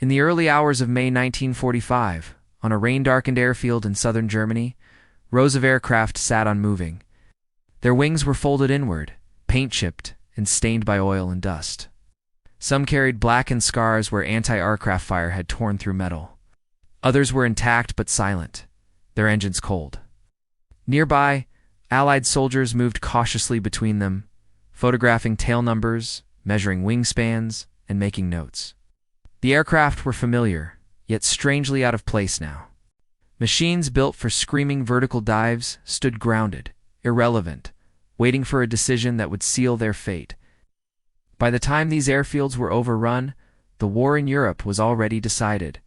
In the early hours of May 1945, on a rain-darkened airfield in southern Germany, rows of aircraft sat unmoving. Their wings were folded inward, paint-chipped, and stained by oil and dust. Some carried blackened scars where anti-aircraft fire had torn through metal. Others were intact but silent, their engines cold. Nearby, Allied soldiers moved cautiously between them, photographing tail numbers, measuring wingspans, and making notes. The aircraft were familiar, yet strangely out of place now. Machines built for screaming vertical dives stood grounded, irrelevant, waiting for a decision that would seal their fate. By the time these airfields were overrun, the war in Europe was already decided.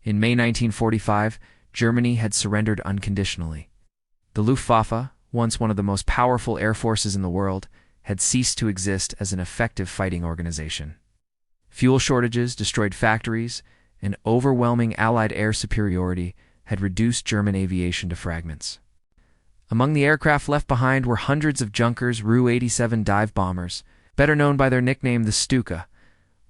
In May 1945, Germany had surrendered unconditionally. The Luftwaffe, once one of the most powerful air forces in the world, had ceased to exist as an effective fighting organization. Fuel shortages destroyed factories, and overwhelming Allied air superiority had reduced German aviation to fragments. Among the aircraft left behind were hundreds of Junkers Ru-87 dive bombers, better known by their nickname the Stuka.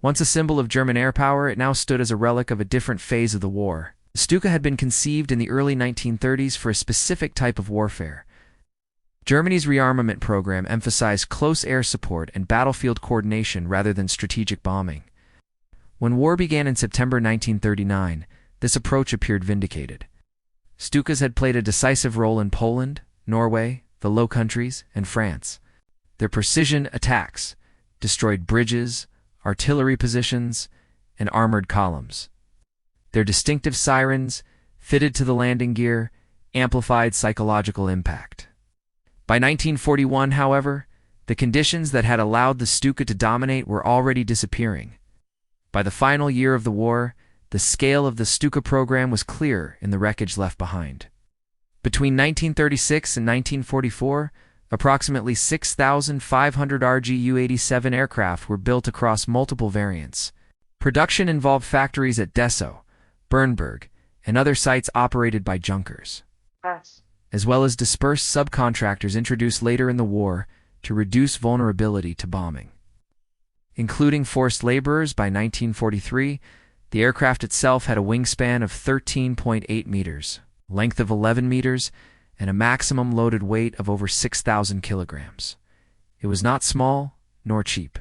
Once a symbol of German air power, it now stood as a relic of a different phase of the war. The Stuka had been conceived in the early 1930s for a specific type of warfare. Germany's rearmament program emphasized close air support and battlefield coordination rather than strategic bombing. When war began in September 1939, this approach appeared vindicated. Stukas had played a decisive role in Poland, Norway, the Low Countries, and France. Their precision attacks destroyed bridges, artillery positions, and armored columns. Their distinctive sirens, fitted to the landing gear, amplified psychological impact. By 1941, however, the conditions that had allowed the Stuka to dominate were already disappearing. By the final year of the war, the scale of the Stuka program was clear in the wreckage left behind. Between 1936 and 1944, approximately 6,500 RGU-87 aircraft were built across multiple variants. Production involved factories at Dessau, Bernburg, and other sites operated by Junkers, as well as dispersed subcontractors introduced later in the war to reduce vulnerability to bombing. Including forced laborers by 1943, the aircraft itself had a wingspan of 13.8 meters, length of 11 meters, and a maximum loaded weight of over 6,000 kilograms. It was not small, nor cheap.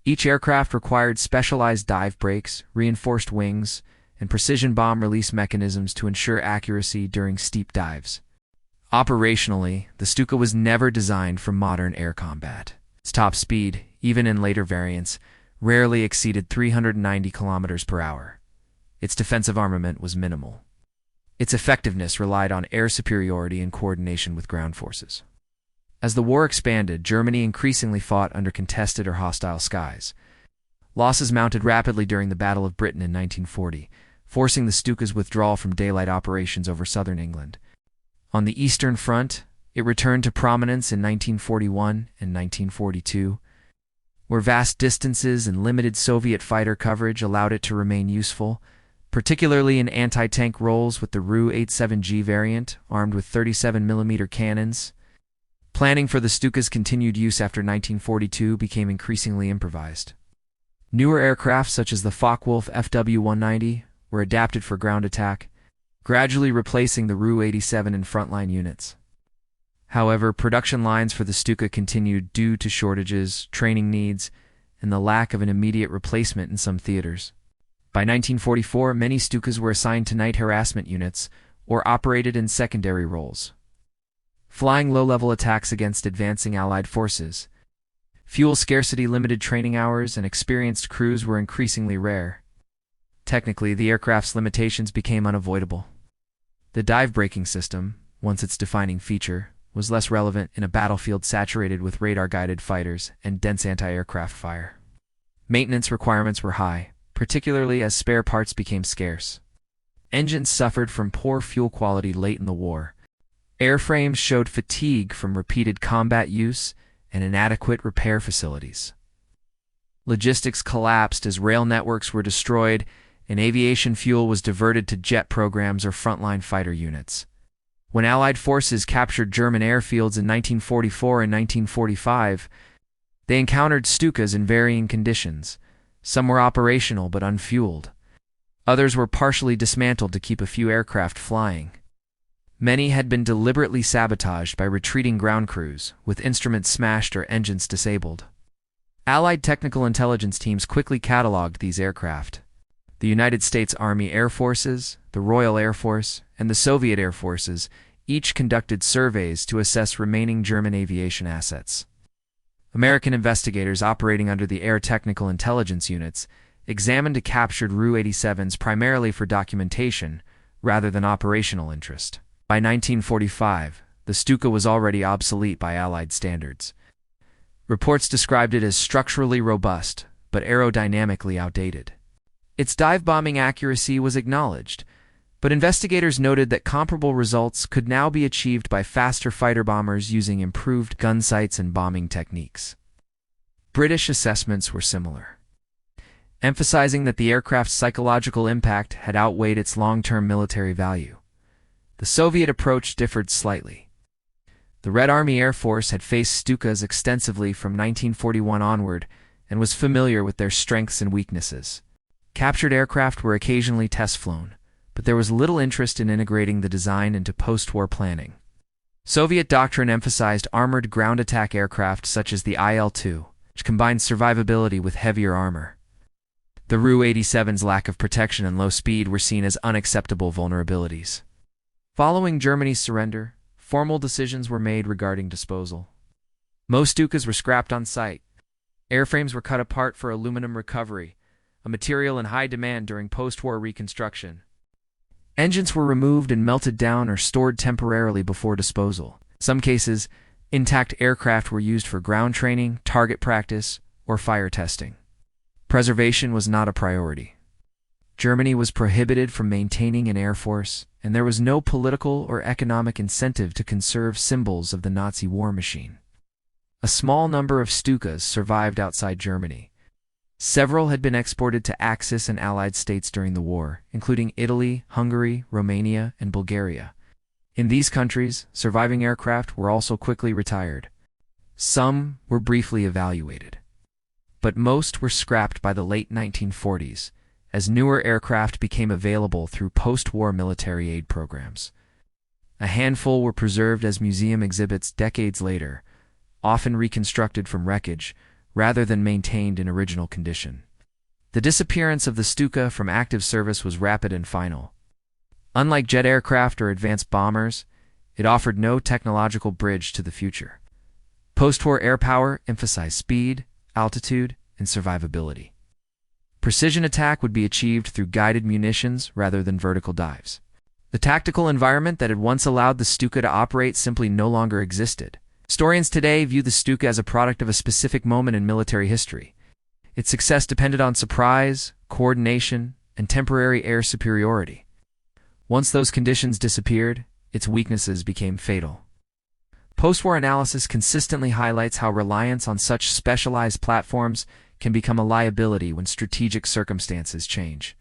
Each aircraft required specialized dive brakes, reinforced wings, and precision bomb release mechanisms to ensure accuracy during steep dives. Operationally, the Stuka was never designed for modern air combat. Its top speed, even in later variants, rarely exceeded 390 kilometers per hour. Its defensive armament was minimal. Its effectiveness relied on air superiority and coordination with ground forces. As the war expanded, Germany increasingly fought under contested or hostile skies. Losses mounted rapidly during the Battle of Britain in 1940, forcing the Stuka's withdrawal from daylight operations over southern England. On the Eastern Front, it returned to prominence in 1941 and 1942, where vast distances and limited Soviet fighter coverage allowed it to remain useful, particularly in anti-tank roles with the Ru-87G variant, armed with 37mm cannons. Planning for the Stuka's continued use after 1942 became increasingly improvised. Newer aircraft such as the Focke-Wulf FW-190 were adapted for ground attack, gradually replacing the Ru-87 in frontline units. However, production lines for the Stuka continued due to shortages, training needs, and the lack of an immediate replacement in some theaters. By 1944, many Stukas were assigned to night harassment units or operated in secondary roles, flying low-level attacks against advancing Allied forces. Fuel scarcity limited training hours, and experienced crews were increasingly rare. Technically, the aircraft's limitations became unavoidable. The dive-braking system, once its defining feature, was less relevant in a battlefield saturated with radar-guided fighters and dense anti-aircraft fire. Maintenance requirements were high, particularly as spare parts became scarce. Engines suffered from poor fuel quality late in the war. Airframes showed fatigue from repeated combat use and inadequate repair facilities. Logistics collapsed as rail networks were destroyed, and aviation fuel was diverted to jet programs or frontline fighter units. When Allied forces captured German airfields in 1944 and 1945, they encountered Stukas in varying conditions. Some were operational but unfueled. Others were partially dismantled to keep a few aircraft flying. Many had been deliberately sabotaged by retreating ground crews, with instruments smashed or engines disabled. Allied technical intelligence teams quickly cataloged these aircraft. The United States Army Air Forces, the Royal Air Force, and the Soviet Air Forces each conducted surveys to assess remaining German aviation assets. American investigators operating under the Air Technical Intelligence Units examined captured Ru-87s primarily for documentation rather than operational interest. By 1945, the Stuka was already obsolete by Allied standards. Reports described it as structurally robust, but aerodynamically outdated. Its dive-bombing accuracy was acknowledged, but investigators noted that comparable results could now be achieved by faster fighter bombers using improved gun sights and bombing techniques. British assessments were similar, emphasizing that the aircraft's psychological impact had outweighed its long-term military value. The Soviet approach differed slightly. The Red Army Air Force had faced Stukas extensively from 1941 onward and was familiar with their strengths and weaknesses. Captured aircraft were occasionally test-flown, but there was little interest in integrating the design into post-war planning. Soviet doctrine emphasized armored ground attack aircraft such as the IL-2, which combined survivability with heavier armor. The Ru-87's lack of protection and low speed were seen as unacceptable vulnerabilities. Following Germany's surrender, formal decisions were made regarding disposal. Most Stukas were scrapped on site. Airframes were cut apart for aluminum recovery, a material in high demand during post-war reconstruction. Engines were removed and melted down or stored temporarily before disposal. In some cases, intact aircraft were used for ground training, target practice, or fire testing. Preservation was not a priority. Germany was prohibited from maintaining an air force, and there was no political or economic incentive to conserve symbols of the Nazi war machine. A small number of Stukas survived outside Germany. Several had been exported to Axis and Allied states during the war, including Italy, Hungary, Romania, and Bulgaria. In these countries, surviving aircraft were also quickly retired. Some were briefly evaluated, but most were scrapped by the late 1940s, as newer aircraft became available through post-war military aid programs. A handful were preserved as museum exhibits decades later, often reconstructed from wreckage, rather than maintained in original condition. The disappearance of the Stuka from active service was rapid and final. Unlike jet aircraft or advanced bombers, it offered no technological bridge to the future. Post-war air power emphasized speed, altitude, and survivability. Precision attack would be achieved through guided munitions rather than vertical dives. The tactical environment that had once allowed the Stuka to operate simply no longer existed. Historians today view the Stuka as a product of a specific moment in military history. Its success depended on surprise, coordination, and temporary air superiority. Once those conditions disappeared, its weaknesses became fatal. Post-war analysis consistently highlights how reliance on such specialized platforms can become a liability when strategic circumstances change.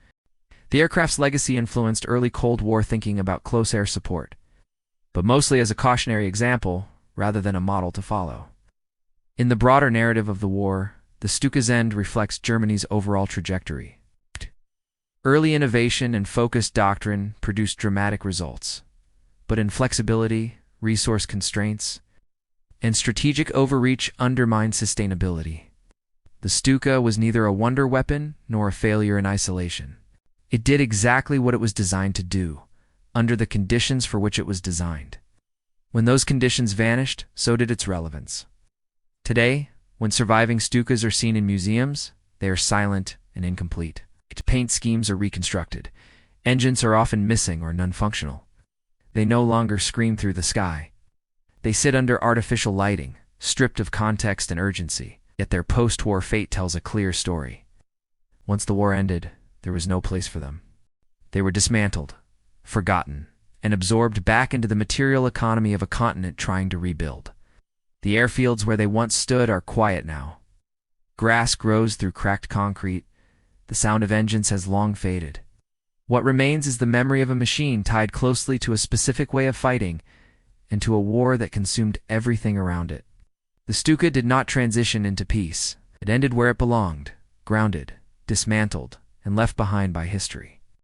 The aircraft's legacy influenced early Cold War thinking about close air support, but mostly as a cautionary example rather than a model to follow. In the broader narrative of the war, the Stuka's end reflects Germany's overall trajectory. Early innovation and focused doctrine produced dramatic results, but inflexibility, resource constraints, and strategic overreach undermined sustainability. The Stuka was neither a wonder weapon nor a failure in isolation. It did exactly what it was designed to do, under the conditions for which it was designed. When those conditions vanished, so did its relevance. Today, when surviving Stukas are seen in museums, they are silent and incomplete. Paint schemes are reconstructed. Engines are often missing or non-functional. They no longer scream through the sky. They sit under artificial lighting, stripped of context and urgency. Yet their post-war fate tells a clear story. Once the war ended, there was no place for them. They were dismantled, forgotten, and absorbed back into the material economy of a continent trying to rebuild. The airfields where they once stood are quiet now. Grass grows through cracked concrete. The sound of engines has long faded. What remains is the memory of a machine tied closely to a specific way of fighting and to a war that consumed everything around it. The Stuka did not transition into peace. It ended where it belonged, grounded, dismantled, and left behind by history.